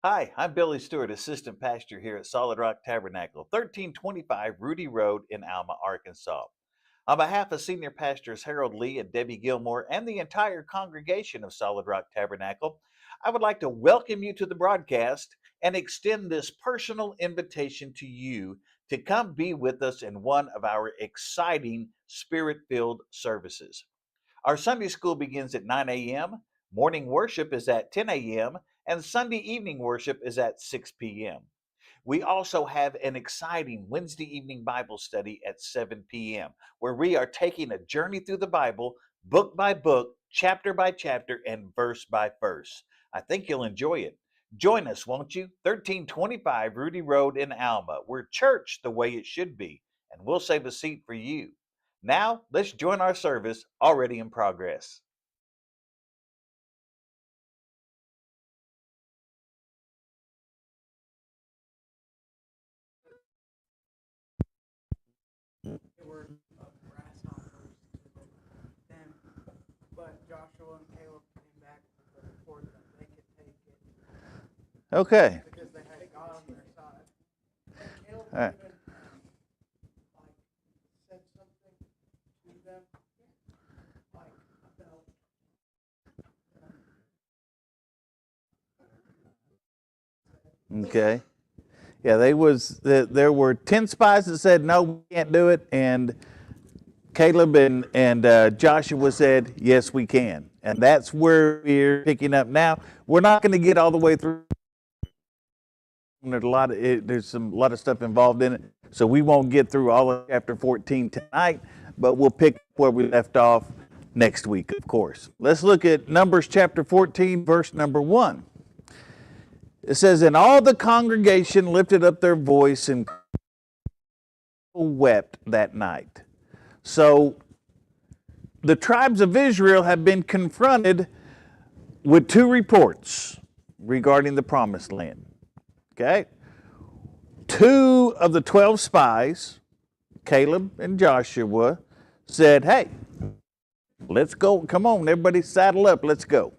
Hi, I'm Billy Stewart, Assistant Pastor here at Solid Rock Tabernacle, 1325 Rudy Road in Alma, Arkansas. On behalf of Senior Pastors Harold Lee and Debbie Gilmore and the entire congregation of Solid Rock Tabernacle, I would like to welcome you to the broadcast and extend this personal invitation to you to come be with us in one of our exciting spirit filled services. Our Sunday school begins at 9 a.m., morning worship is at 10 a.m., and Sunday evening worship is at 6 p.m. We also have an exciting Wednesday evening Bible study at 7 p.m., where we are taking a journey through the Bible, book by book, chapter by chapter, and verse by verse. I think you'll enjoy it. Join us, won't you? 1325 Rudy Road in Alma. We're church the way it should be, and we'll save a seat for you. Now, let's join our service already in progress. They were grasshoppers to them, but Joshua and Caleb came back with the report that they could take it Okay. because they had God on their side. And Caleb All right. even like said something to them like about Okay. Yeah, there were 10 spies that said no, we can't do it, and Caleb and Joshua said yes, we can, and that's where we're picking up now. We're not going to get all the way through. There's a lot of stuff involved in it, so we won't get through all of chapter 14 tonight, but we'll pick up where we left off next week, of course. Let's look at Numbers chapter 14, verse number 1. It says, "And all the congregation lifted up their voice and wept that night." So the tribes of Israel have been confronted with two reports regarding the promised land. Okay? Two of the 12 spies, Caleb and Joshua, said, "Hey, let's go. Come on, everybody saddle up. Let's go.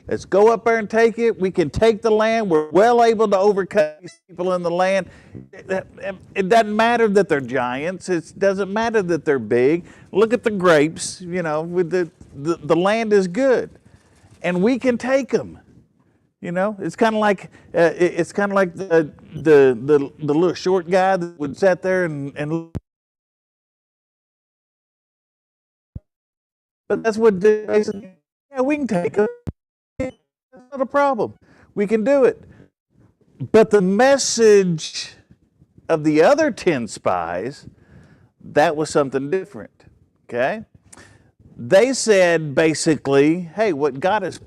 Let's go up there and take it. We can take the land. We're well able to overcome these people in the land." It doesn't matter that they're giants. It doesn't matter that they're big. Look at the grapes. With the land is good, and we can take them. It's kind of like the little short guy that would sit there and. But that's what basically. Yeah, we can take them. That's not a problem. We can do it. But the message of the other 10 spies, that was something different. Okay? They said basically, hey, what God has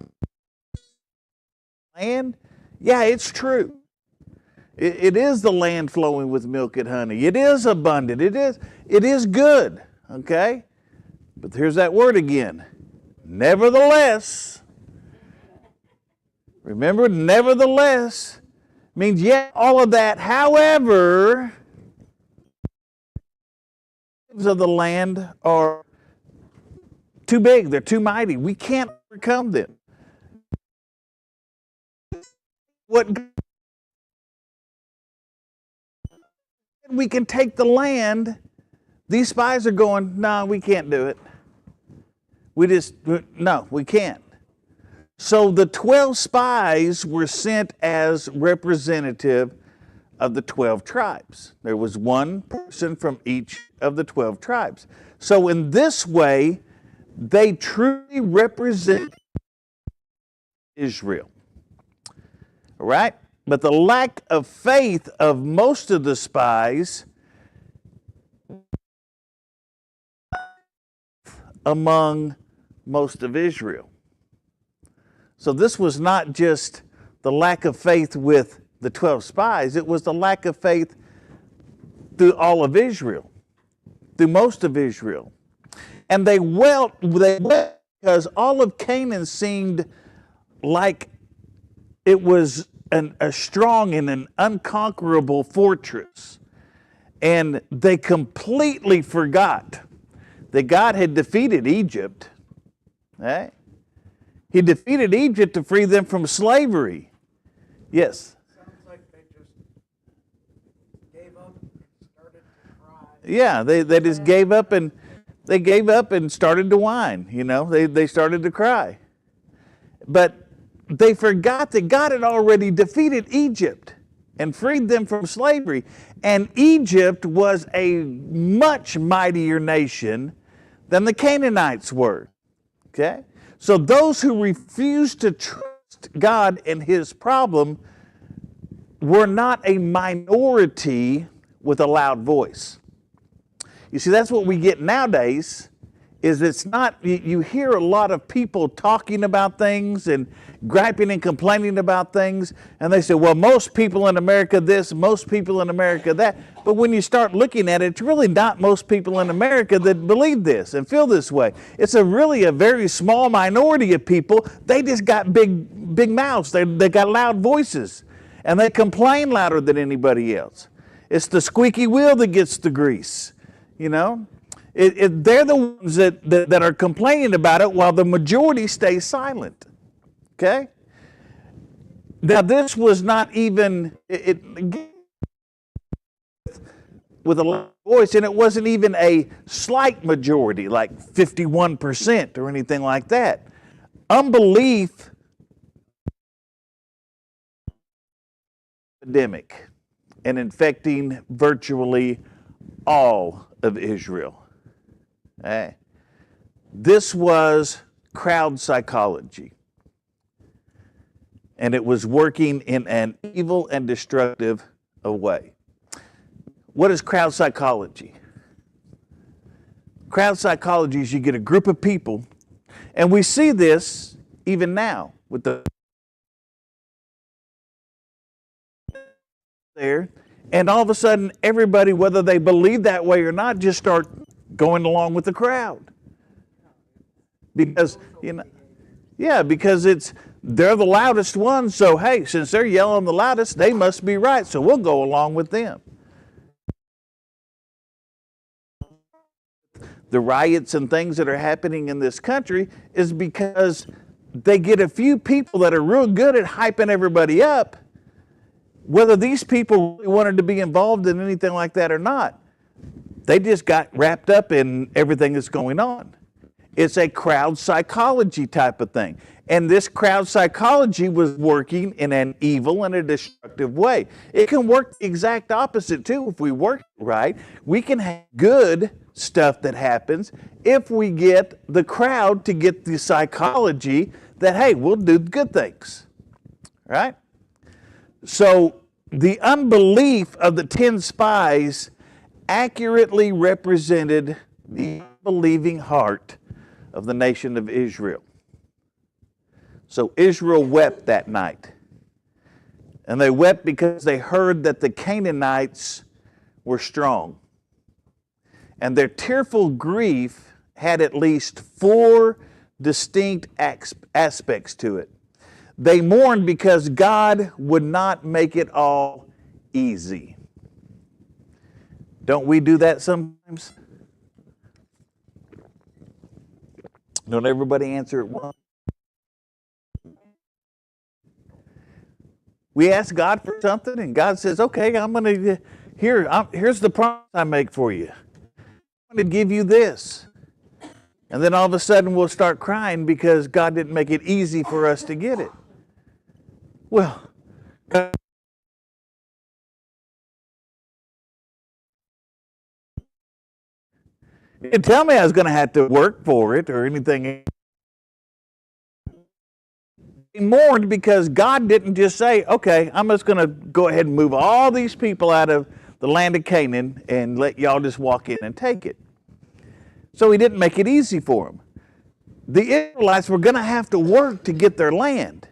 planned, yeah, it's true. It is the land flowing with milk and honey. It is abundant. It is good. Okay? But here's that word again. Nevertheless. Remember, nevertheless means, yeah, all of that. However, of the land are too big. They're too mighty. We can't overcome them. We can take the land. These spies are going, no, we can't do it. No, we can't. So the 12 spies were sent as representative of the 12 tribes. There was one person from each of the 12 tribes. So in this way, they truly represent Israel. All right? But the lack of faith of most of the spies among most of Israel. So this was not just the lack of faith with the 12 spies, it was the lack of faith through all of Israel, through most of Israel. And they wept because all of Canaan seemed like it was a strong and an unconquerable fortress. And they completely forgot that God had defeated Egypt. Right? He defeated Egypt to free them from slavery. Yes. Sounds like they just gave up and started to cry. Yeah, they just gave up and started to whine, They started to cry. But they forgot that God had already defeated Egypt and freed them from slavery. And Egypt was a much mightier nation than the Canaanites were. Okay? So those who refused to trust God in his problem were not a minority with a loud voice. You see, that's what we get nowadays, is it's not, you hear a lot of people talking about things and griping and complaining about things, and they say, well, most people in America this, most people in America that. But when you start looking at it, it's really not most people in America that believe this and feel this way. It's really a very small minority of people. They just got big mouths. They got loud voices, and they complain louder than anybody else. It's the squeaky wheel that gets the grease. They're the ones that are complaining about it while the majority stays silent. Okay? Now, this was not even with a loud voice, and it wasn't even a slight majority, like 51% or anything like that. Unbelief epidemic and infecting virtually all of Israel. This was crowd psychology. And it was working in an evil and destructive way. What is crowd psychology? Crowd psychology is you get a group of people, and we see this even now with the there, and all of a sudden everybody, whether they believe that way or not, just start going along with the crowd. Because, because they're the loudest ones, so hey, since they're yelling the loudest, they must be right, so we'll go along with them. The riots and things that are happening in this country is because they get a few people that are real good at hyping everybody up, whether these people really wanted to be involved in anything like that or not. They just got wrapped up in everything that's going on. It's a crowd psychology type of thing. And this crowd psychology was working in an evil and a destructive way. It can work the exact opposite too if we work it right. We can have good stuff that happens if we get the crowd to get the psychology that, hey, we'll do good things. Right? So the unbelief of the 10 spies accurately represented the unbelieving heart of the nation of Israel. So Israel wept that night. And they wept because they heard that the Canaanites were strong. And their tearful grief had at least 4 distinct aspects to it. They mourned because God would not make it all easy. Don't we do that sometimes? Don't everybody answer at once? We ask God for something, and God says, okay, here's the promise I make for you. I'm going to give you this. And then all of a sudden we'll start crying because God didn't make it easy for us to get it. Well, you didn't tell me I was going to have to work for it or anything. He mourned because God didn't just say, okay, I'm just going to go ahead and move all these people out of the land of Canaan and let y'all just walk in and take it. So he didn't make it easy for them. The Israelites were going to have to work to get their land,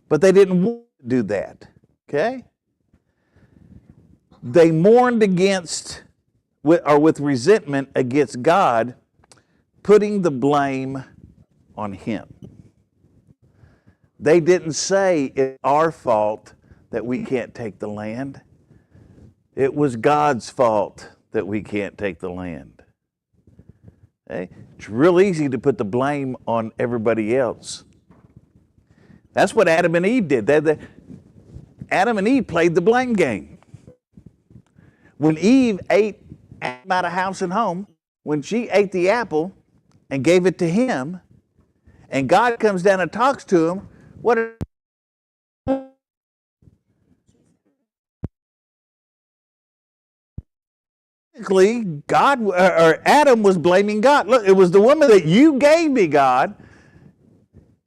but they didn't want to do that. Okay? They mourned with resentment against God, putting the blame on him. They didn't say it's our fault that we can't take the land. It was God's fault that we can't take the land. Okay? It's real easy to put the blame on everybody else. That's what Adam and Eve did. Adam and Eve played the blame game. When Eve ate Adam out of house and home, when she ate the apple and gave it to him, and God comes down and talks to him, what? Basically, God or Adam was blaming God. Look, it was the woman that you gave me, God.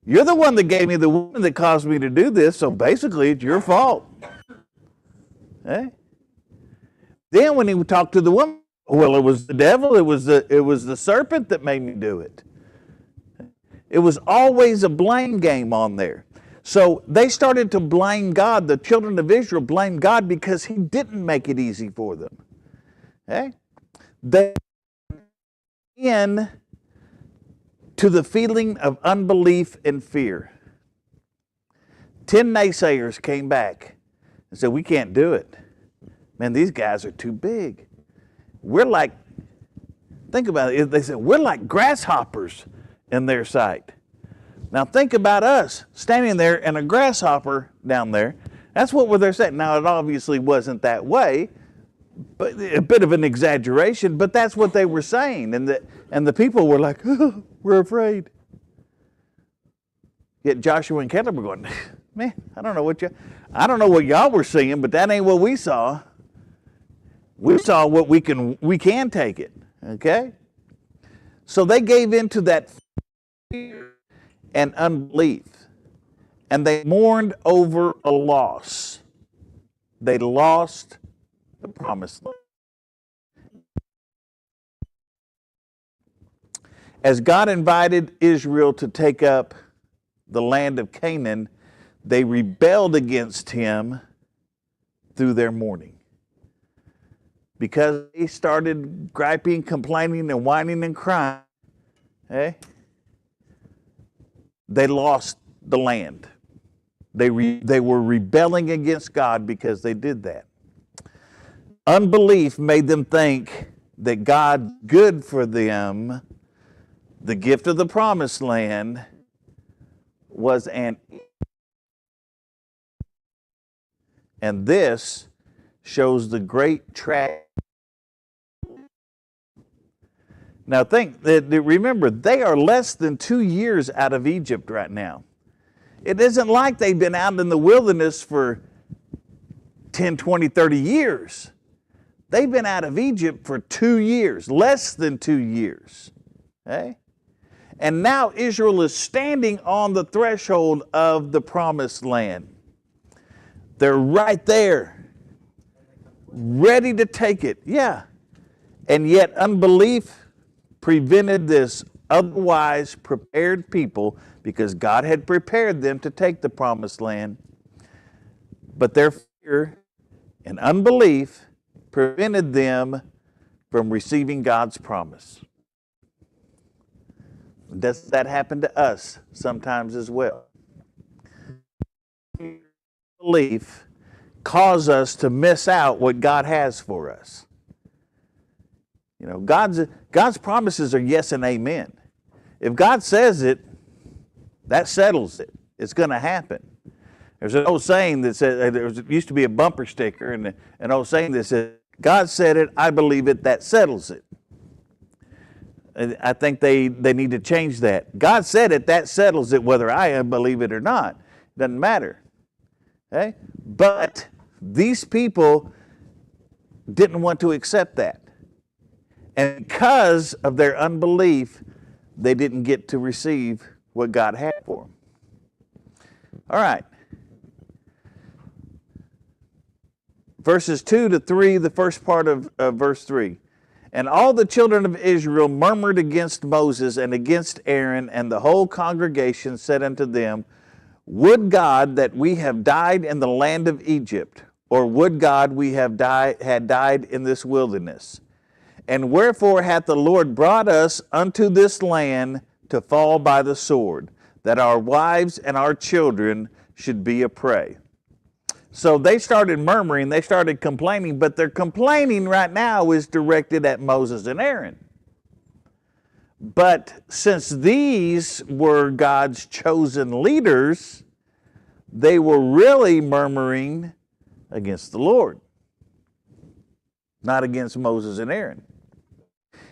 You're the one that gave me the woman that caused me to do this, so basically it's your fault. Okay? Then when he talked to the woman, well, it was the devil, it was the serpent that made me do it. It was always a blame game on there. So they started to blame God. The children of Israel blamed God because he didn't make it easy for them. Okay? They in to the feeling of unbelief and fear. 10 naysayers came back and said, we can't do it. Man, these guys are too big. We're like, think about it, they said, we're like grasshoppers in their sight. Now think about us standing there and a grasshopper down there. That's what they're saying. Now it obviously wasn't that way, but a bit of an exaggeration, but that's what they were saying. And the people were like, oh, we're afraid. Yet Joshua and Caleb were going, man, I don't know what y'all were seeing, but that ain't what we saw. We saw what we can take it. Okay? So they gave into that fear and unbelief. And they mourned over a loss. They lost the promised land. As God invited Israel to take up the land of Canaan, they rebelled against him through their mourning. Because they started griping, complaining, and whining and crying, they lost the land. They were rebelling against God because they did that. Unbelief made them think that God's good for them, the gift of the promised land, was and this shows the great tragedy. Now remember, they are less than 2 years out of Egypt right now. It isn't like they've been out in the wilderness for 10, 20, 30 years. They've been out of Egypt for 2 years, less than 2 years. Okay? And now Israel is standing on the threshold of the promised land. They're right there, ready to take it. Yeah. And yet unbelief prevented this otherwise prepared people, because God had prepared them to take the promised land. But their fear and unbelief prevented them from receiving God's promise. Does that happen to us sometimes as well? Belief cause us to miss out what God has for us. You know, God's promises are yes and amen. If God says it, that settles it. It's going to happen. There's an old saying that says, there used to be a bumper sticker, and an old saying that says, God said it, I believe it, that settles it. And I think they need to change that. God said it, that settles it, whether I believe it or not. Doesn't matter. Okay? But these people didn't want to accept that. And because of their unbelief, they didn't get to receive what God had for them. All right. Verses 2 to 3, the first part of verse 3. And all the children of Israel murmured against Moses and against Aaron, and the whole congregation said unto them, would God that we have died in the land of Egypt, or would God we had died in this wilderness? And wherefore hath the Lord brought us unto this land to fall by the sword, that our wives and our children should be a prey? So they started murmuring, they started complaining, but their complaining right now is directed at Moses and Aaron. But since these were God's chosen leaders, they were really murmuring against the Lord, not against Moses and Aaron.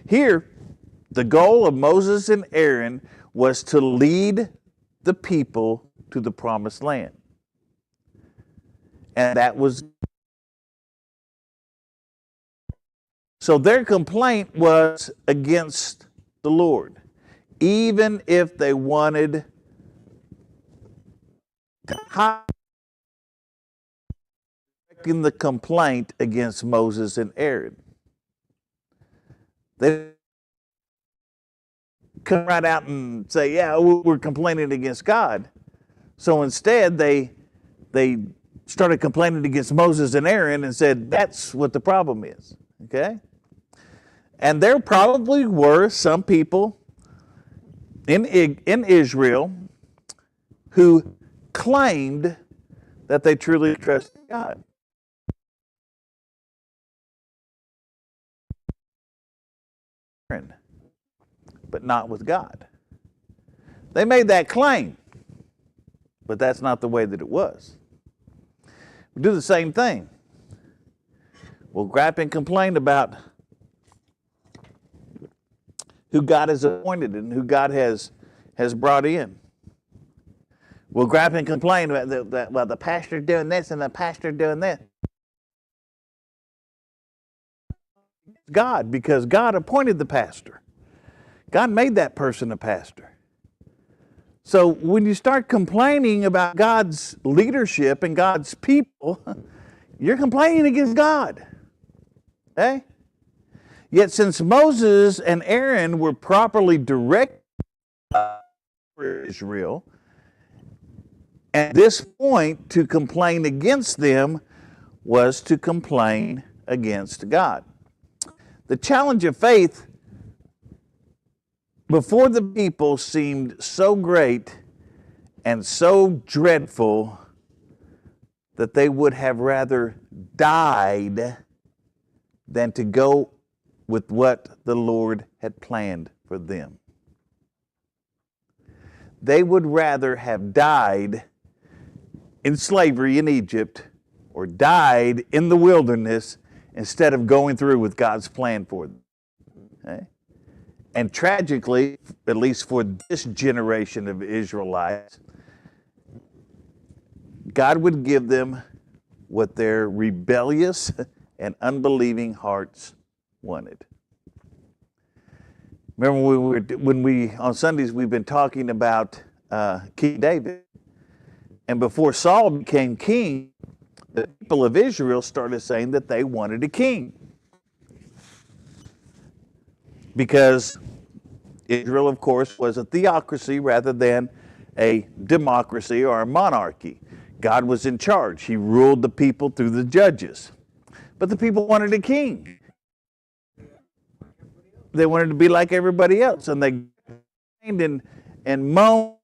Here, the goal of Moses and Aaron was to lead the people to the promised land. And that was, so their complaint was against the Lord, even if they wanted to hide the complaint against Moses and Aaron. They come right out and say, yeah, we're complaining against God. So instead, they started complaining against Moses and Aaron and said, that's what the problem is, okay? And there probably were some people in Israel who claimed that they truly trusted God. But not with God. They made that claim, but that's not the way that it was. We do the same thing. We'll gripe and complain about who God has appointed and who God has brought in. We'll gripe and complain about well, the pastor doing this and the pastor doing that. God, because God appointed the pastor. God made that person a pastor. So when you start complaining about God's leadership and God's people, you're complaining against God. Okay? Yet since Moses and Aaron were properly directed for Israel, at this point to complain against them was to complain against God. The challenge of faith before the people seemed so great and so dreadful that they would have rather died than to go with what the Lord had planned for them. They would rather have died in slavery in Egypt or died in the wilderness instead of going through with God's plan for them. Okay? And tragically, at least for this generation of Israelites, God would give them what their rebellious and unbelieving hearts wanted. Remember when we on Sundays we've been talking about King David, and before Saul became king, the people of Israel started saying that they wanted a king. Because Israel, of course, was a theocracy rather than a democracy or a monarchy. God was in charge. He ruled the people through the judges. But the people wanted a king. They wanted to be like everybody else. And they complained and moaned.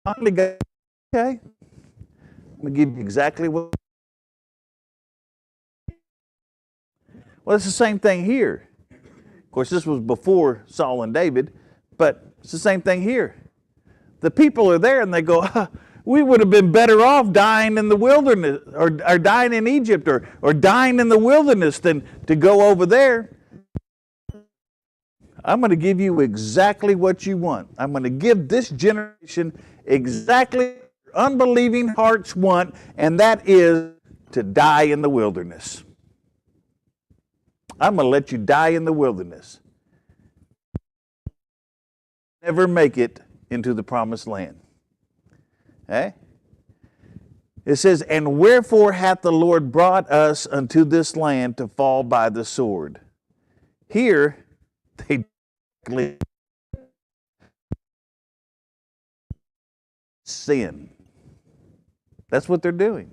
Finally got, okay, I'm going to give you exactly what. Well, it's the same thing here. Of course, this was before Saul and David, but it's the same thing here. The people are there and they go, we would have been better off dying in the wilderness or dying in Egypt or dying in the wilderness than to go over there. I'm going to give you exactly what you want. I'm going to give this generation exactly what unbelieving hearts want, and that is to die in the wilderness. I'm going to let you die in the wilderness. Never make it into the promised land. Okay? It says, and wherefore hath the Lord brought us unto this land to fall by the sword? Here, they sin. That's what they're doing.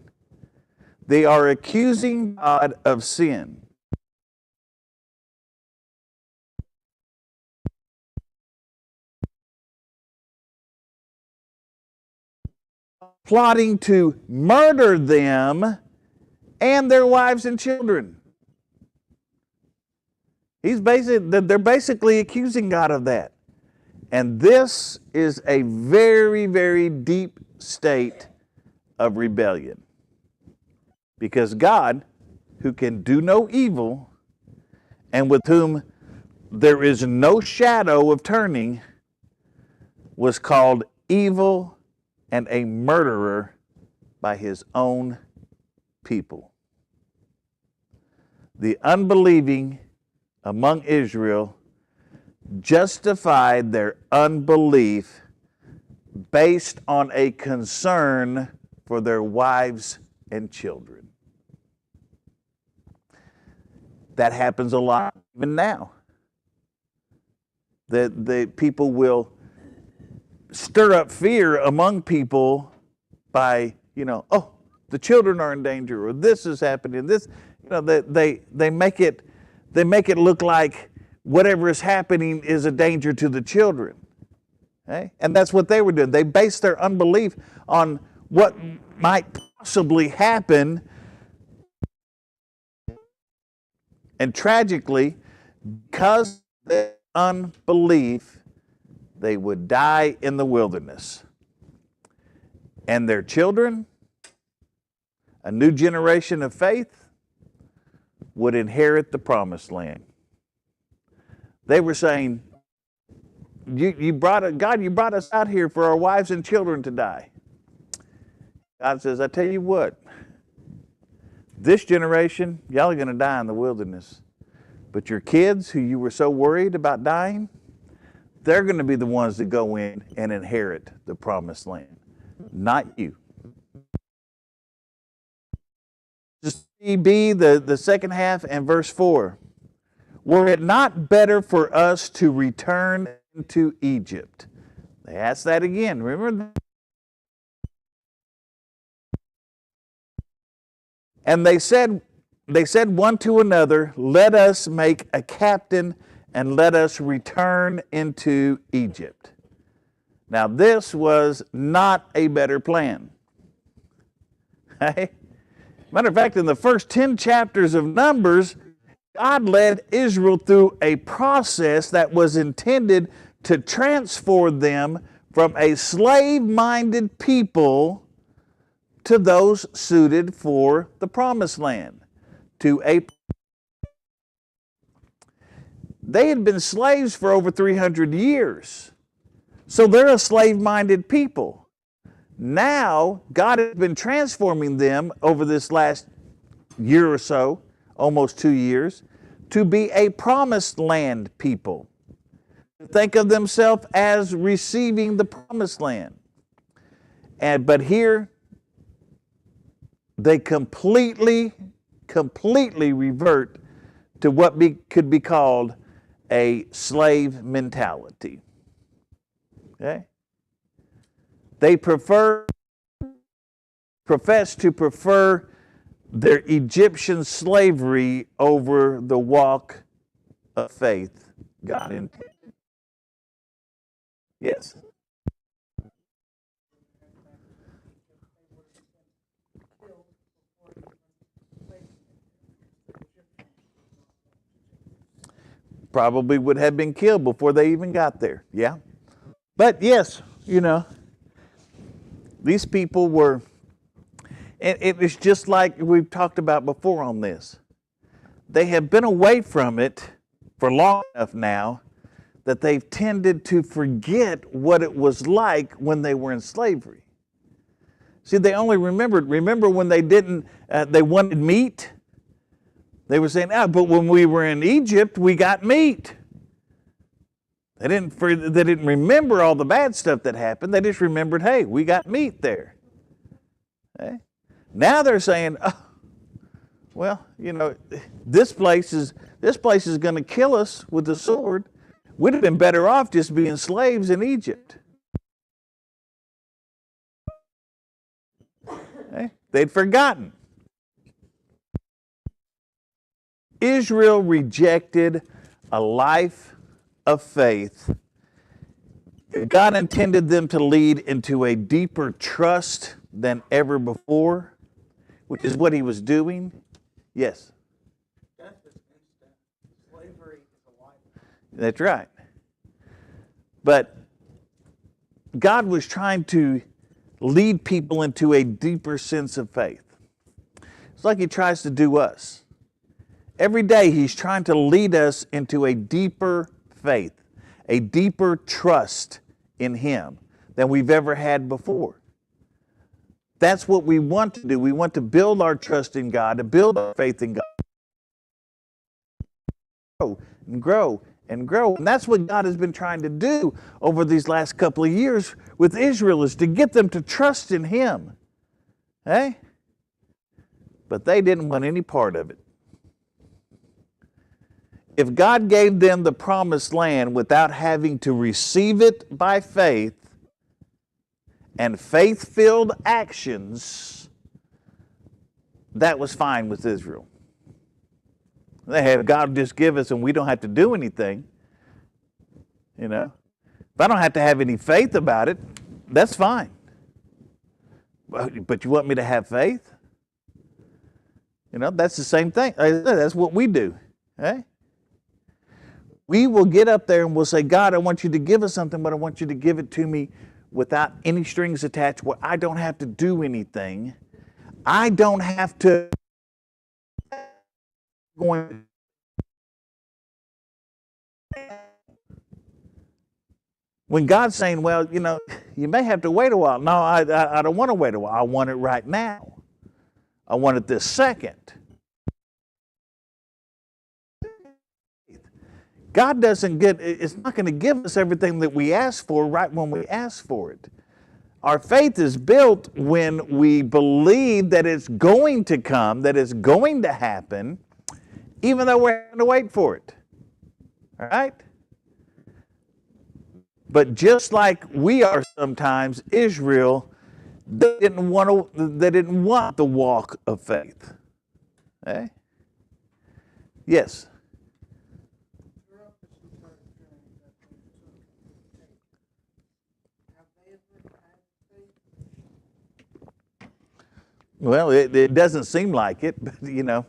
They are accusing God of sin. Plotting to murder them and their wives and children. They're basically accusing God of that. And this is a very, very deep state of rebellion. Because God, who can do no evil, and with whom there is no shadow of turning, was called evil and a murderer by his own people. The unbelieving among Israel justified their unbelief based on a concern for their wives and children. That happens a lot even now. The people will stir up fear among people by, oh, the children are in danger, or this is happening. This, they make it look like whatever is happening is a danger to the children. Okay? And that's what they were doing. They based their unbelief on what might possibly happen. And tragically, because of their unbelief, they would die in the wilderness. And their children, a new generation of faith, would inherit the promised land. They were saying, God, you brought us out here for our wives and children to die. God says, I tell you what, this generation, y'all are going to die in the wilderness. But your kids, who you were so worried about dying, they're going to be the ones that go in and inherit the promised land, not you. Just be the second half and verse 4. Were it not better for us to return to Egypt? They asked that again. Remember? And they said one to another, let us make a captain and let us return into Egypt. Now this was not a better plan. Hey? Matter of fact, in the first 10 chapters of Numbers, God led Israel through a process that was intended to transform them from a slave-minded people to those suited for the promised land. They had been slaves for over 300 years. So they're a slave-minded people. Now, God has been transforming them over this last year or so, almost 2 years, to be a promised land people. Think of themselves as receiving the promised land. But here, they completely revert to what could be called a slave mentality. Okay? They profess to prefer their Egyptian slavery over the walk of faith God intended. Yes. Probably would have been killed before they even got there. Yeah. But yes, these people were, and it was just like we've talked about before on this. They have been away from it for long enough now that they've tended to forget what it was like when they were in slavery. See, they only remember when they wanted meat. They were saying, but when we were in Egypt, we got meat. They didn't remember all the bad stuff that happened. They just remembered, hey, we got meat there. Okay? Now they're saying, this place is going to kill us with the sword. We'd have been better off just being slaves in Egypt. Okay? They'd forgotten. Israel rejected a life of faith. God intended them to lead into a deeper trust than ever before, which is what he was doing. Yes? Death is instant. Slavery is a life. That's right. But God was trying to lead people into a deeper sense of faith. It's like he tries to do us. Every day he's trying to lead us into a deeper faith, a deeper trust in him than we've ever had before. That's what we want to do. We want to build our trust in God, to build our faith in God. Grow and grow and grow. And that's what God has been trying to do over these last couple of years with Israel, is to get them to trust in him. Hey? But they didn't want any part of it. If God gave them the promised land without having to receive it by faith and faith-filled actions, that was fine with Israel. They had God just give us and we don't have to do anything. You know, if I don't have to have any faith about it, that's fine. But you want me to have faith? You know, that's the same thing. That's what we do. Okay? We will get up there and we'll say, God, I want you to give us something, but I want you to give it to me without any strings attached, where I don't have to do anything. I don't have to when God's saying, well, you know, you may have to wait a while. No, I don't want to wait a while. I want it right now. I want it this second. God doesn't it's not going to give us everything that we ask for right when we ask for it. Our faith is built when we believe that it's going to come, that it's going to happen, even though we're having to wait for it. All right? But just like we are sometimes, Israel, they didn't want the walk of faith. Okay? Yes. Well, it doesn't seem like it, but you know,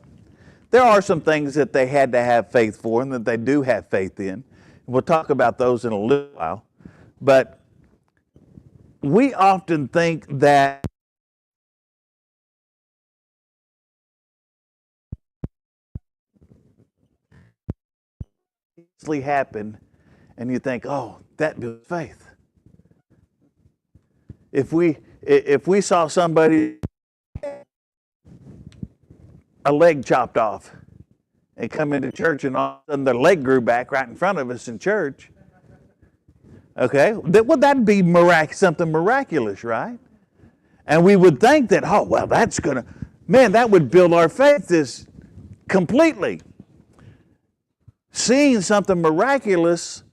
there are some things that they had to have faith for and that they do have faith in. We'll talk about those in a little while. But we often think that it happen, and you think, oh, that builds faith. If we saw somebody a leg chopped off and come into church and all of a sudden their leg grew back right in front of us in church, okay, that'd be something miraculous, right? And we would think that, oh, well, that would build our faith completely. Seeing something miraculous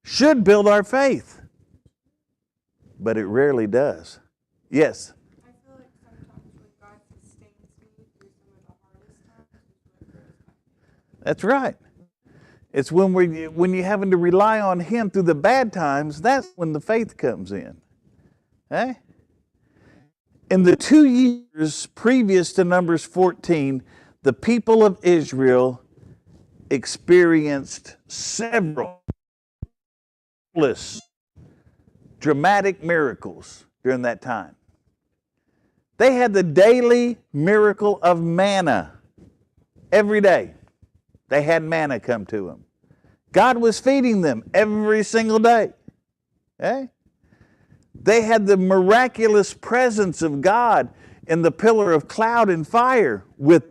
should build our faith, but it rarely does. Yes? I feel like sometimes when God sustains me through some of the hardest times, is when it That's right. It's when you're having to rely on him through the bad times, that's when the faith comes in. Eh? In the 2 years previous to Numbers 14, the people of Israel experienced several dramatic miracles during that time. They had the daily miracle of manna every day. They had manna come to them. God was feeding them every single day. Okay? They had the miraculous presence of God in the pillar of cloud and fire with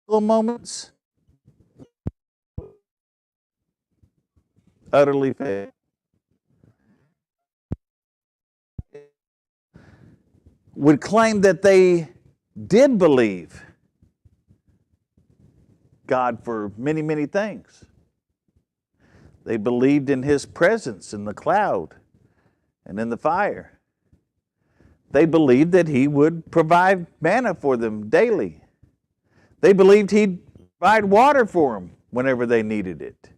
moments. Utterly failed. Would claim that they did believe God for many, many things. They believed in his presence in the cloud and in the fire. They believed that he would provide manna for them daily. They believed he'd provide water for them whenever they needed it.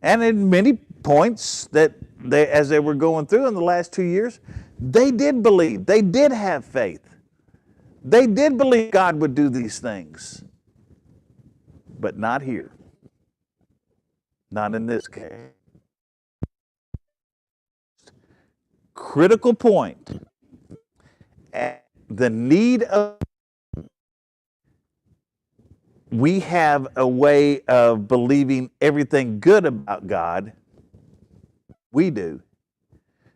And in many points that as they were going through in the last 2 years, they did believe. They did have faith. They did believe God would do these things. But not here. Not in this case. Critical point. At the need of, we have a way of believing everything good about God. We do.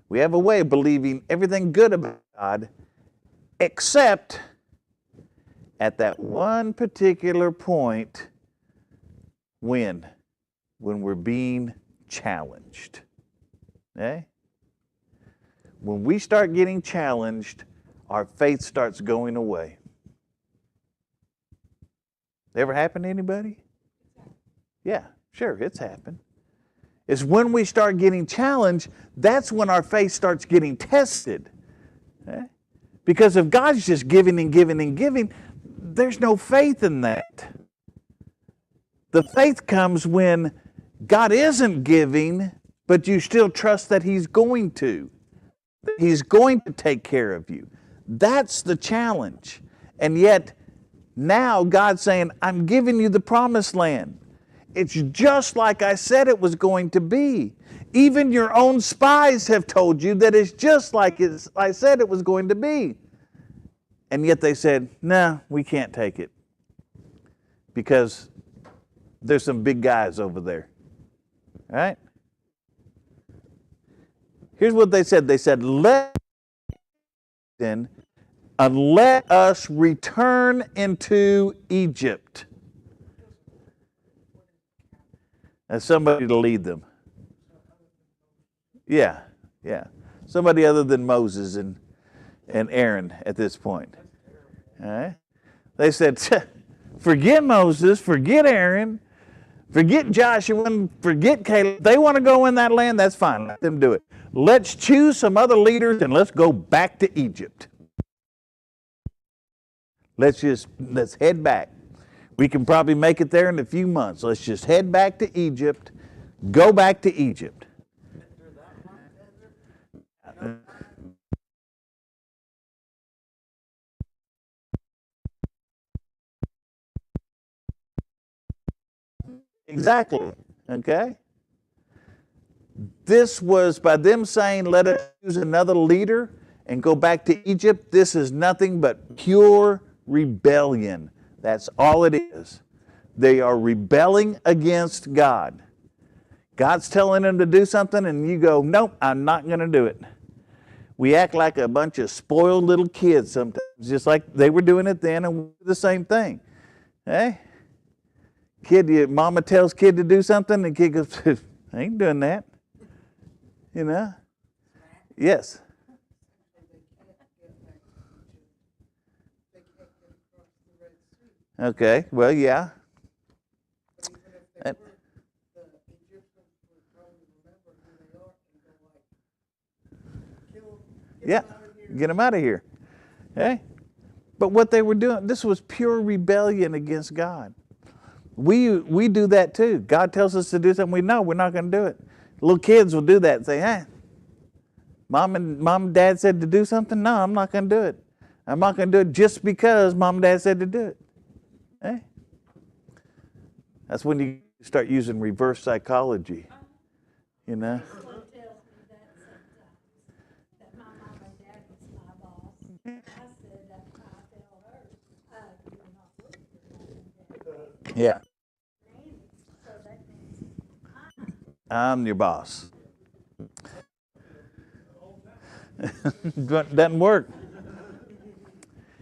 We have a way of believing everything good about God, except at that one particular point when we're being challenged. Okay? When we start getting challenged, our faith starts going away. Ever happened to anybody? Yeah, sure, it's happened. It's when we start getting challenged, that's when our faith starts getting tested. Okay? Because if God's just giving and giving and giving, there's no faith in that. The faith comes when God isn't giving, but you still trust that He's going to. He's going to take care of you. That's the challenge. And yet, now God's saying, I'm giving you the promised land. It's just like I said it was going to be. Even your own spies have told you that it's just like I said it was going to be. And yet they said, no, we can't take it. Because there's some big guys over there. All right? Here's what they said. They said, let us return into Egypt. As somebody to lead them. Yeah. Somebody other than Moses and Aaron at this point. All right? They said, forget Moses, forget Aaron, forget Joshua, forget Caleb. They want to go in that land, that's fine. Let them do it. Let's choose some other leaders and let's go back to Egypt. Let's head back. We can probably make it there in a few months. Let's just head back to Egypt. Go back to Egypt. Exactly. Okay? This was by them saying, let us choose another leader and go back to Egypt. This is nothing but pure rebellion. That's all it is. They are rebelling against God. God's telling them to do something and you go, nope, I'm not going to do it. We act like a bunch of spoiled little kids sometimes, just like they were doing it then, and we do the same thing. Hey? Mama tells kid to do something, and the kid goes, I ain't doing that. You know? Yes. Okay, well, yeah. Yeah, get them out of here. Okay? But what they were doing, this was pure rebellion against God. We do that too. God tells us to do something, we know we're not going to do it. Little kids will do that and say, hey, mom and dad said to do something? No, I'm not going to do it. I'm not going to do it just because mom and dad said to do it. Hey? That's when you start using reverse psychology, you know? Yeah. I'm your boss. Doesn't work.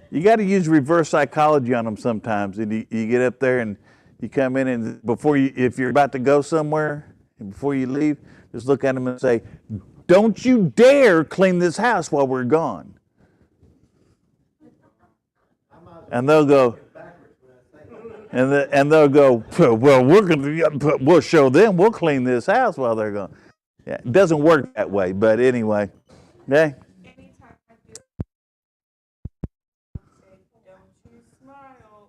You got to use reverse psychology on them sometimes. And you get up there and you come in and if you're about to go somewhere, and before you leave, just look at them and say, don't you dare clean this house while we're gone. And they'll go, and they'll go, well, we'll show them, we'll clean this house while they're gone. Yeah, it doesn't work that way, but anyway. Okay?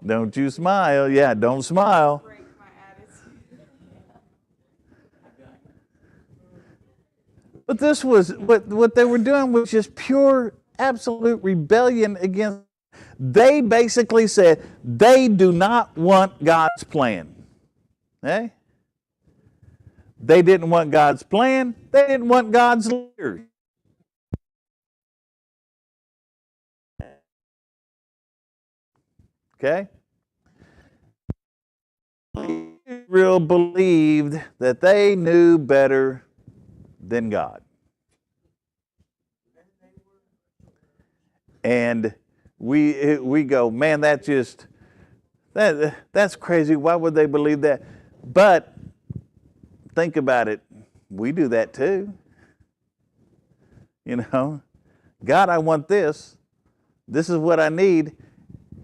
Don't you smile. Yeah, don't smile. But this was, what they were doing was just pure, absolute rebellion against. They basically said they do not want God's plan. Okay? They didn't want God's plan. They didn't want God's leaders. Okay? Israel believed that they knew better than God. And we go, man, that's crazy. Why would they believe that? But think about it. We do that too. You know, God, I want this. This is what I need.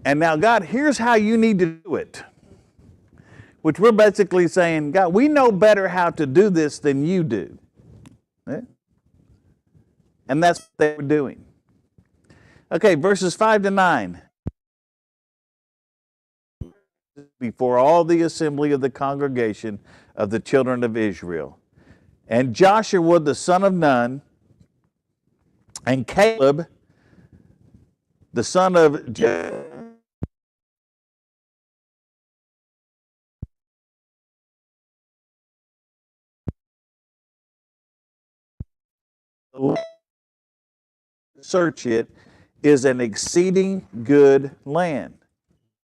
And now, God, here's how you need to do it. Which we're basically saying, God, we know better how to do this than you do. Yeah? And that's what they were doing. Okay, verses 5 to 9. Before all the assembly of the congregation of the children of Israel. And Joshua the son of Nun, and Caleb the son of search it, is an exceeding good land.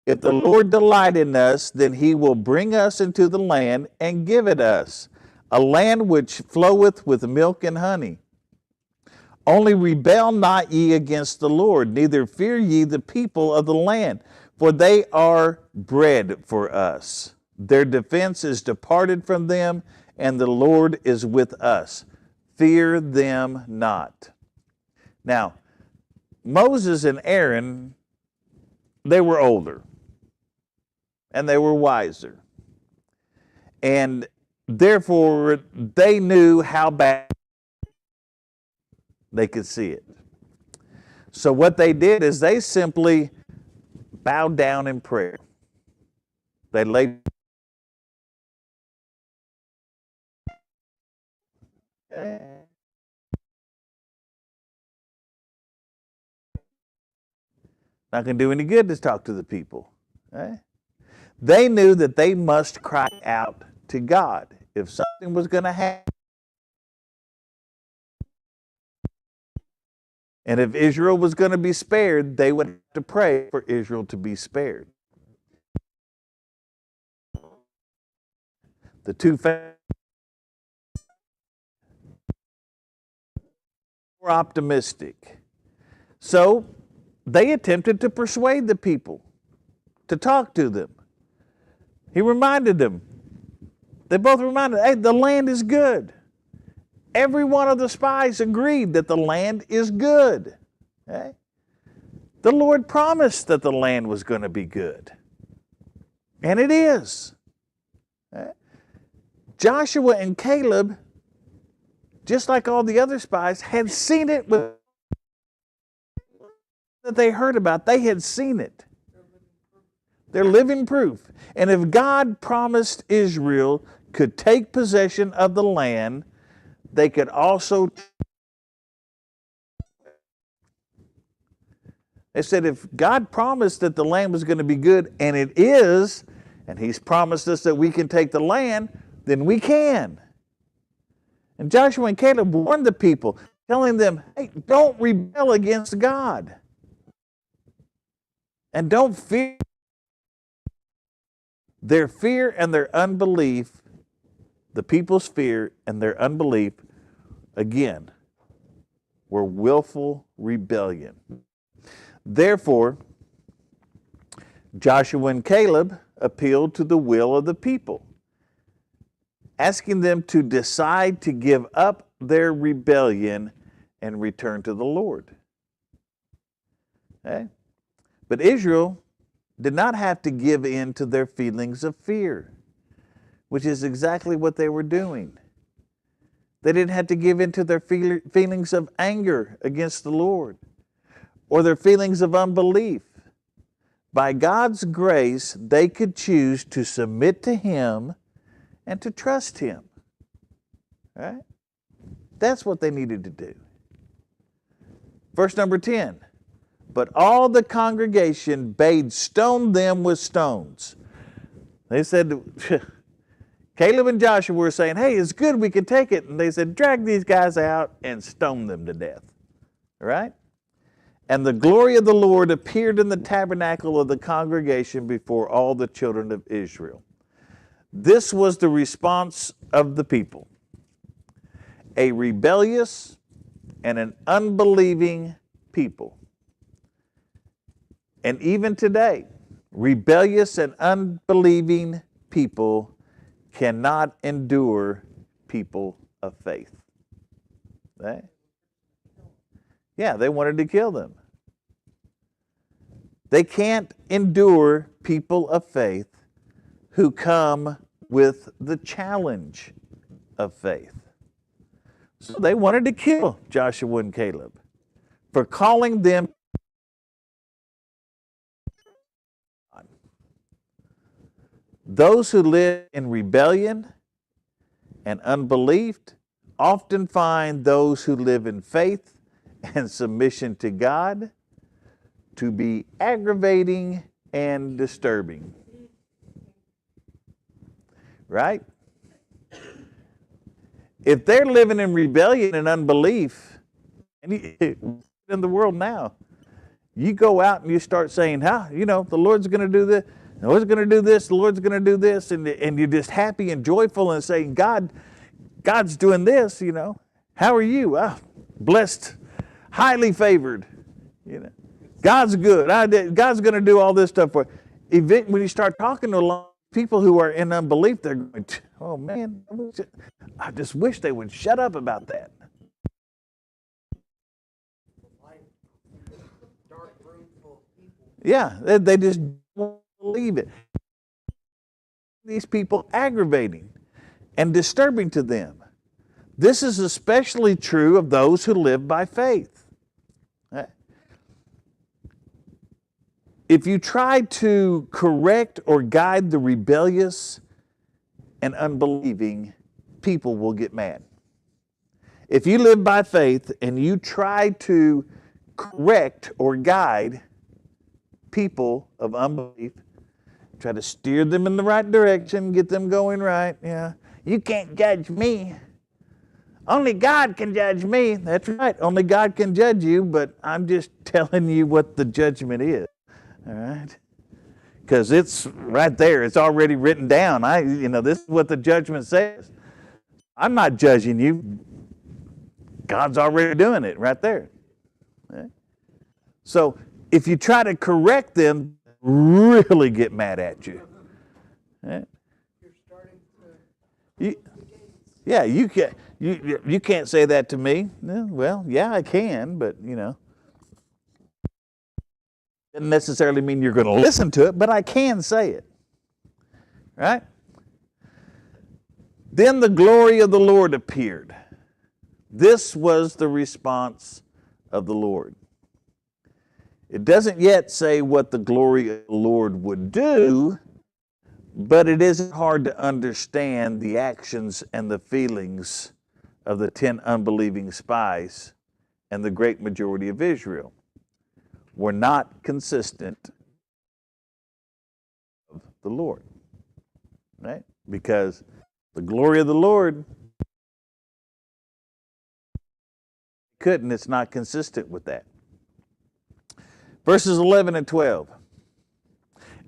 If the Lord delight in us, then he will bring us into the land and give it us, a land which floweth with milk and honey. Only rebel not ye against the Lord, neither fear ye the people of the land, for they are bread for us. Their defense is departed from them, and the Lord is with us. Fear them not. Now, Moses and Aaron, they were older, and they were wiser. And therefore, they knew how bad they could see it. So what they did is they simply bowed down in prayer. They laid. Not going to do any good to talk to the people. Okay? They knew that they must cry out to God. If something was going to happen, and if Israel was going to be spared, they would have to pray for Israel to be spared. The two were optimistic. So they attempted to persuade the people, to talk to them. He reminded them. They both reminded, hey, the land is good. Every one of the spies agreed that the land is good. Okay? The Lord promised that the land was going to be good. And it is. Okay? Joshua and Caleb, just like all the other spies, had seen it with that they heard about. They had seen it. They're living proof. And if God promised Israel could take possession of the land, they could also. They said if God promised that the land was going to be good, and it is, and he's promised us that we can take the land, then we can. And Joshua and Caleb warned the people, telling them, hey, don't rebel against God. And don't fear. Their fear and their unbelief, the people's fear and their unbelief, again, were willful rebellion. Therefore, Joshua and Caleb appealed to the will of the people, asking them to decide to give up their rebellion and return to the Lord. Okay? But Israel did not have to give in to their feelings of fear, which is exactly what they were doing. They didn't have to give in to their feelings of anger against the Lord or their feelings of unbelief. By God's grace, they could choose to submit to Him and to trust Him. Right? That's what they needed to do. Verse number 10. But all the congregation bade stone them with stones. They said, Caleb and Joshua were saying, hey, it's good, we can take it. And they said, drag these guys out and stone them to death. All right? And the glory of the Lord appeared in the tabernacle of the congregation before all the children of Israel. This was the response of the people. A rebellious and an unbelieving people. And even today, rebellious and unbelieving people cannot endure people of faith. Right? Yeah, they wanted to kill them. They can't endure people of faith who come with the challenge of faith. So they wanted to kill Joshua and Caleb for calling them. Those who live in rebellion and unbelief often find those who live in faith and submission to God to be aggravating and disturbing. Right? If they're living in rebellion and unbelief, and in the world now, you go out and you start saying, the Lord's going to do this, the Lord's going to do this, the Lord's going to do this, and you're just happy and joyful and saying, God's doing this, How are you? Blessed, highly favored, God's good. God's going to do all this stuff for you. When you start talking to a lot of people who are in unbelief, they're going, oh man, I just wish they would shut up about that. Yeah, they just won't believe it. These people aggravating and disturbing to them. This is especially true of those who live by faith. If you try to correct or guide the rebellious and unbelieving, people will get mad. If you live by faith and you try to correct or guide people of unbelief, try to steer them in the right direction, get them going right, you can't judge me. Only God can judge me. That's right, only God can judge you, but I'm just telling you what the judgment is. All right? Because it's right there. It's already written down. This is what the judgment says. I'm not judging you. God's already doing it right there. Okay? So if you try to correct them, really get mad at you. Okay? You're starting to... You can't say that to me. Well, yeah, I can, but doesn't necessarily mean you're going to listen to it, but I can say it. Right? Then the glory of the Lord appeared. This was the response of the Lord. It doesn't yet say what the glory of the Lord would do, but it isn't hard to understand the actions and the feelings of the 10 unbelieving spies and the great majority of Israel were not consistent with the Lord, right? Because the glory of the Lord couldn't, it's not consistent with that. Verses 11 and 12.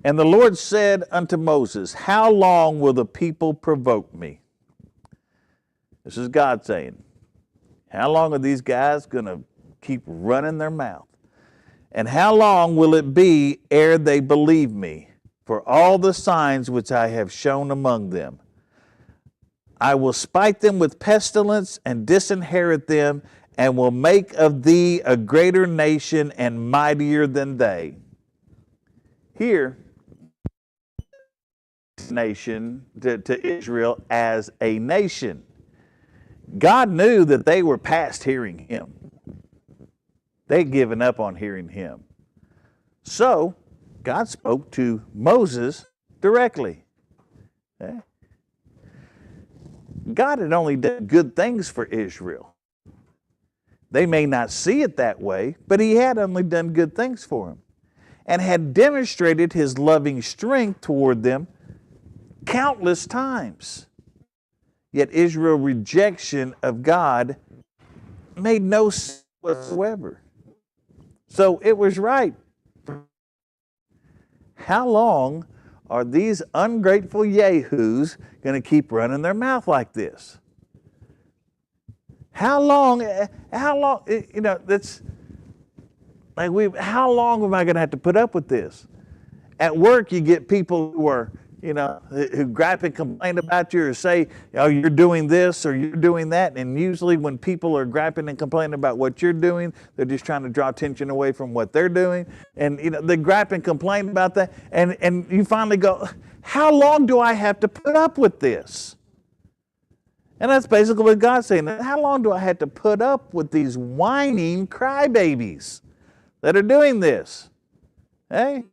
And the Lord said unto Moses, how long will the people provoke me? This is God saying, how long are these guys going to keep running their mouth? And how long will it be ere they believe me for all the signs which I have shown among them? I will smite them with pestilence and disinherit them, and will make of thee a greater nation and mightier than they. Here, nation to Israel as a nation. God knew that they were past hearing him. They'd given up on hearing him. So, God spoke to Moses directly. Okay? God had only done good things for Israel. They may not see it that way, but he had only done good things for them, and had demonstrated his loving strength toward them countless times. Yet Israel's rejection of God made no sense whatsoever. So it was right. How long are these ungrateful yahoos going to keep running their mouth like this? How long, that's like how long am I going to have to put up with this? At work, you get people who are, who gripe and complain about you or say, oh, you're doing this or you're doing that. And usually when people are griping and complaining about what you're doing, they're just trying to draw attention away from what they're doing. And, they gripe and complain about that. And you finally go, how long do I have to put up with this? And that's basically what God's saying. How long do I have to put up with these whining crybabies that are doing this? Hey?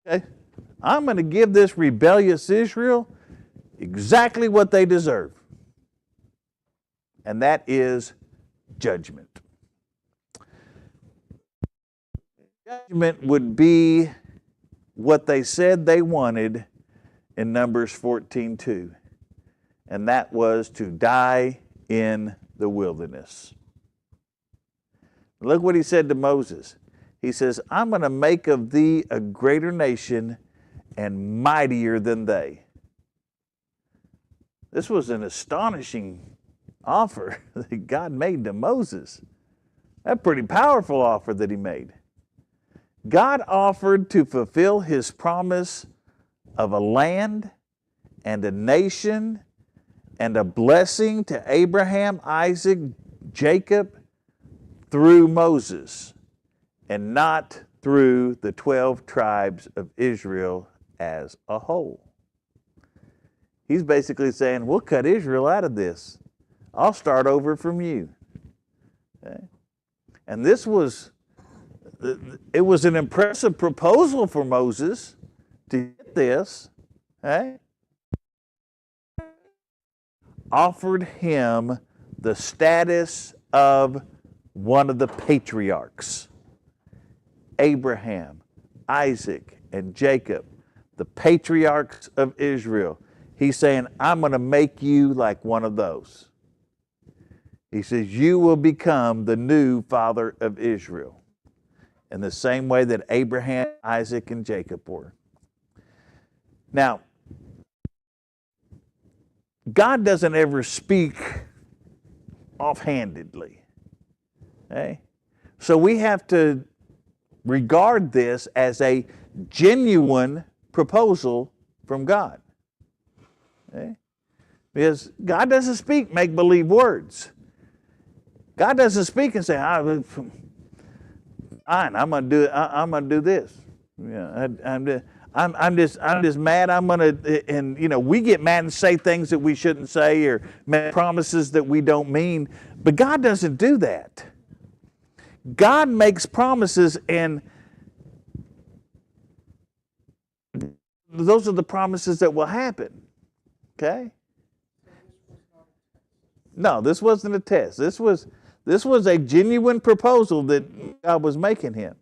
Okay. I'm going to give this rebellious Israel exactly what they deserve. And that is judgment. Judgment would be what they said they wanted in Numbers 14:2. And that was to die in the wilderness. Look what he said to Moses. He says, I'm going to make of thee a greater nation and mightier than they. This was an astonishing offer that God made to Moses. That's a pretty powerful offer that he made. God offered to fulfill his promise of a land and a nation and a blessing to Abraham, Isaac, Jacob through Moses, and not through the 12 tribes of Israel as a whole. He's basically saying, we'll cut Israel out of this. I'll start over from you. Okay? And it was an impressive proposal for Moses to get this. Okay? Offered him the status of one of the patriarchs. Abraham, Isaac, and Jacob, the patriarchs of Israel. He's saying, I'm going to make you like one of those. He says, you will become the new father of Israel in the same way that Abraham, Isaac, and Jacob were. Now, God doesn't ever speak offhandedly. Okay? So we have to regard this as a genuine proposal from God. Okay? Because God doesn't speak make-believe words. God doesn't speak and say, fine, I'm going to do this. Yeah, I'm just mad. I'm going to, and we get mad and say things that we shouldn't say or make promises that we don't mean. But God doesn't do that. God makes promises, and those are the promises that will happen. Okay? No, this wasn't a test. This was a genuine proposal that God was making him.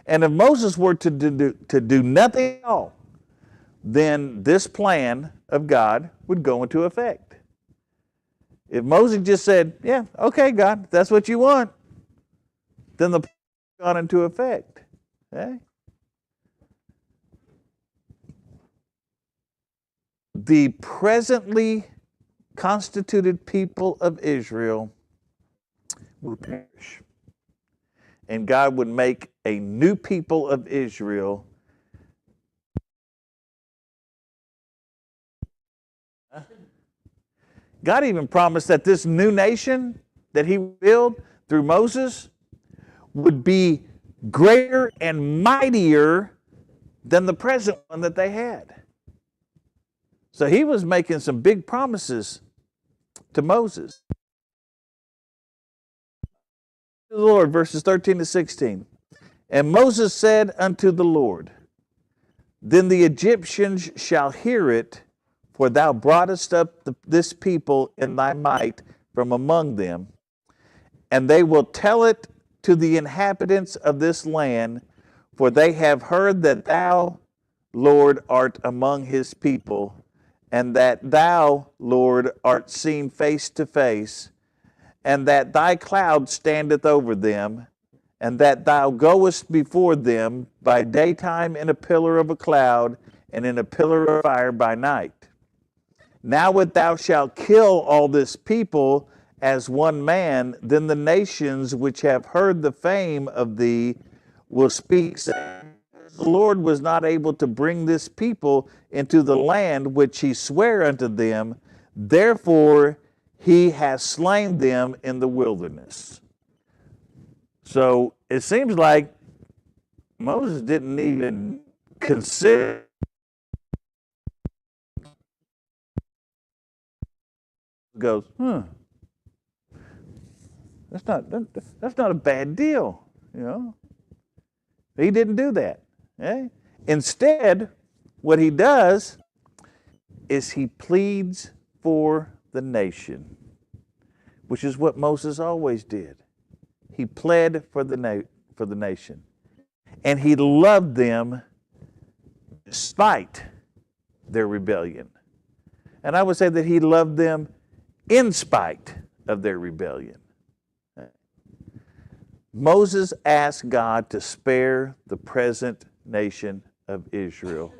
And if Moses were to do nothing at all, then this plan of God would go into effect. If Moses just said, yeah, okay, God, if that's what you want, then the plan gone into effect. Okay? The presently constituted people of Israel will perish. And God would make a new people of Israel. God even promised that this new nation that he would build through Moses would be greater and mightier than the present one that they had. So he was making some big promises to Moses. The Lord, verses 13 to 16. And Moses said unto the Lord, then the Egyptians shall hear it, for thou broughtest up this people in thy might from among them, and they will tell it to the inhabitants of this land, for they have heard that thou, Lord, art among his people, and that thou, Lord, art seen face to face, and that thy cloud standeth over them, and that thou goest before them by daytime in a pillar of a cloud, and in a pillar of fire by night. Now if thou shalt kill all this people as one man, then the nations which have heard the fame of thee will speak, saying, the Lord was not able to bring this people into the land which he sware unto them, therefore he has slain them in the wilderness. So it seems like Moses didn't even consider. Goes, that's not a bad deal, you know. He didn't do that. Eh? Instead, what he does is he pleads for the nation, which is what Moses always did. He pled for the nation, and he loved them despite their rebellion. And I would say that he loved them in spite of their rebellion. Moses asked God to spare the present nation of Israel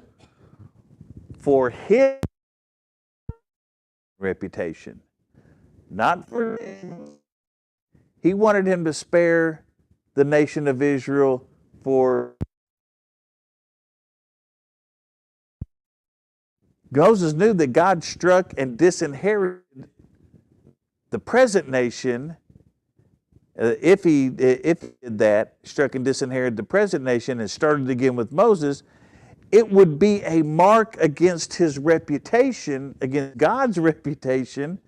for his reputation, not for his. He wanted him to spare the nation of Israel for. Moses knew that God struck and disinherited the present nation. If he did that, struck and disinherited the present nation and started again with Moses, it would be a mark against his reputation, against God's reputation.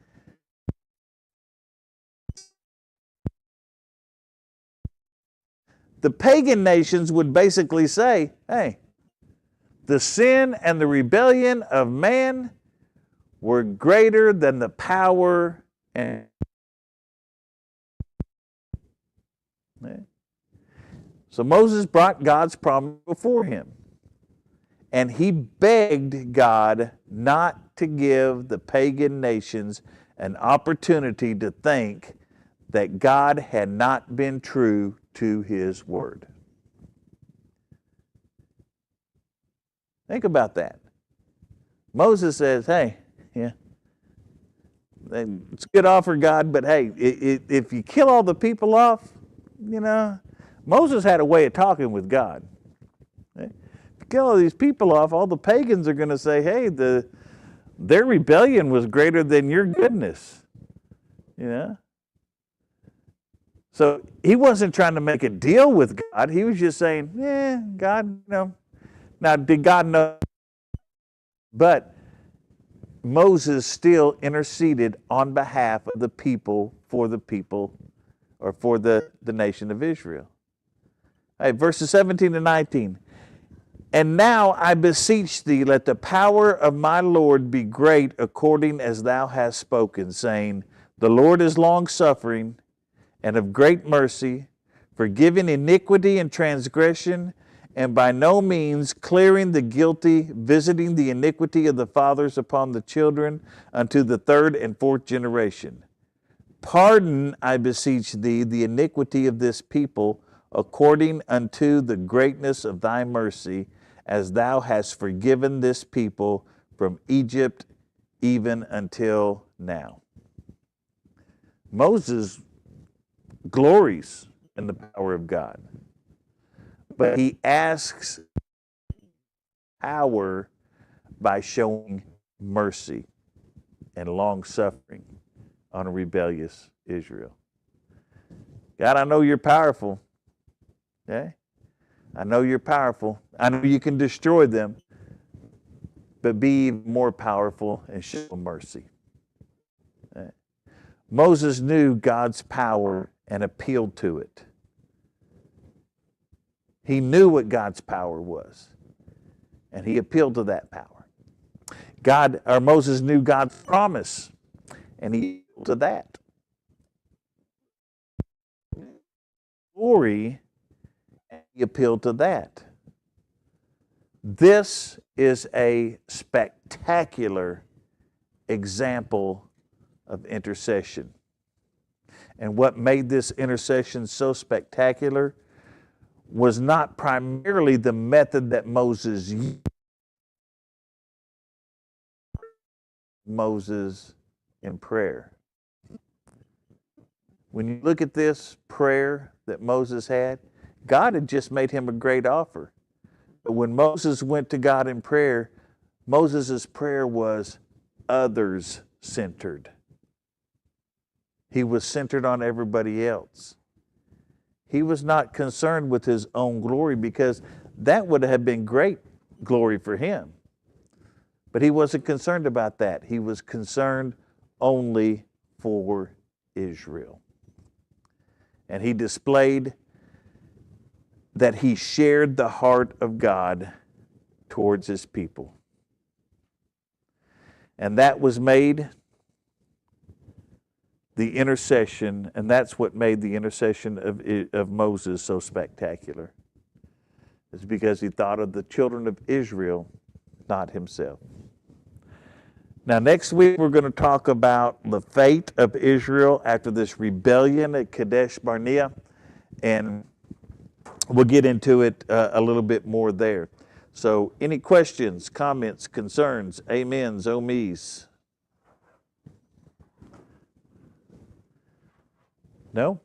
The pagan nations would basically say, hey, the sin and the rebellion of man were greater than the power and. So Moses brought God's promise before him, and he begged God not to give the pagan nations an opportunity to think that God had not been true to his word. Think about that. Moses says, hey, yeah, it's a good offer, God, but hey, if you kill all the people off, you know, Moses had a way of talking with God. If you kill all these people off, all the pagans are going to say, hey, their rebellion was greater than your goodness. You know? So he wasn't trying to make a deal with God. He was just saying, God, no. Now, did God know? But Moses still interceded on behalf of the people, for the people, or for the nation of Israel. All right, verses 17 and 19. And now I beseech thee, let the power of my Lord be great according as thou hast spoken, saying, the Lord is long-suffering and of great mercy, forgiving iniquity and transgression, and by no means clearing the guilty, visiting the iniquity of the fathers upon the children unto the third and fourth generation. Pardon, I beseech thee, the iniquity of this people, according unto the greatness of thy mercy, as thou hast forgiven this people from Egypt even until now. Moses glories in the power of God, but he asks power by showing mercy and long-suffering on a rebellious Israel. God, I know you're powerful. Okay? I know you're powerful. I know you can destroy them, but be even more powerful and show mercy. Okay? Moses knew God's power and appealed to it. He knew what God's power was, and he appealed to that power. Moses knew God's promise, and he appealed to that. Glory, and he appealed to that. This is a spectacular example of intercession. And what made this intercession so spectacular was not primarily the method that Moses used. Moses in prayer. When you look at this prayer that Moses had, God had just made him a great offer. But when Moses went to God in prayer, Moses' prayer was others-centered. He was centered on everybody else. He was not concerned with his own glory, because that would have been great glory for him. But he wasn't concerned about that. He was concerned only for Israel. And he displayed that he shared the heart of God towards his people. And that was made the intercession, and that's what made the intercession of Moses so spectacular. It's because he thought of the children of Israel, not himself. Now, next week we're going to talk about the fate of Israel after this rebellion at Kadesh Barnea, and we'll get into it a little bit more there. So, any questions, comments, concerns, amens, omis? No?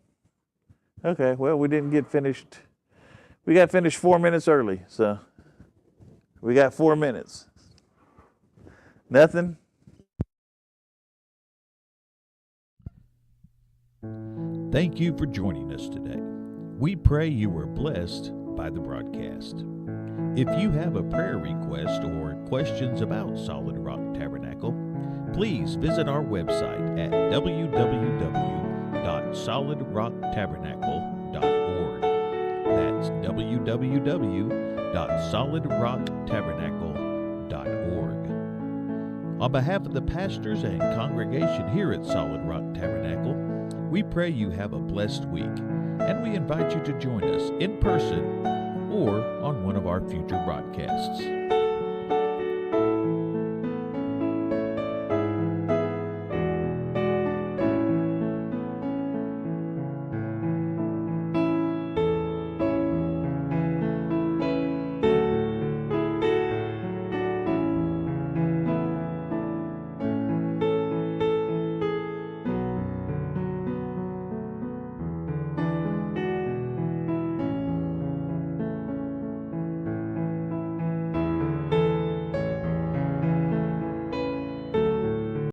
Okay, well, we didn't get finished. We got finished 4 minutes early, so we got 4 minutes. Nothing? Thank you for joining us today. We pray you were blessed by the broadcast. If you have a prayer request or questions about Solid Rock Tabernacle, please visit our website at www.solidrocktabernacle.org. That's www.solidrocktabernacle.org. On behalf of the pastors and congregation here at Solid Rock Tabernacle, we pray you have a blessed week, and we invite you to join us in person or on one of our future broadcasts.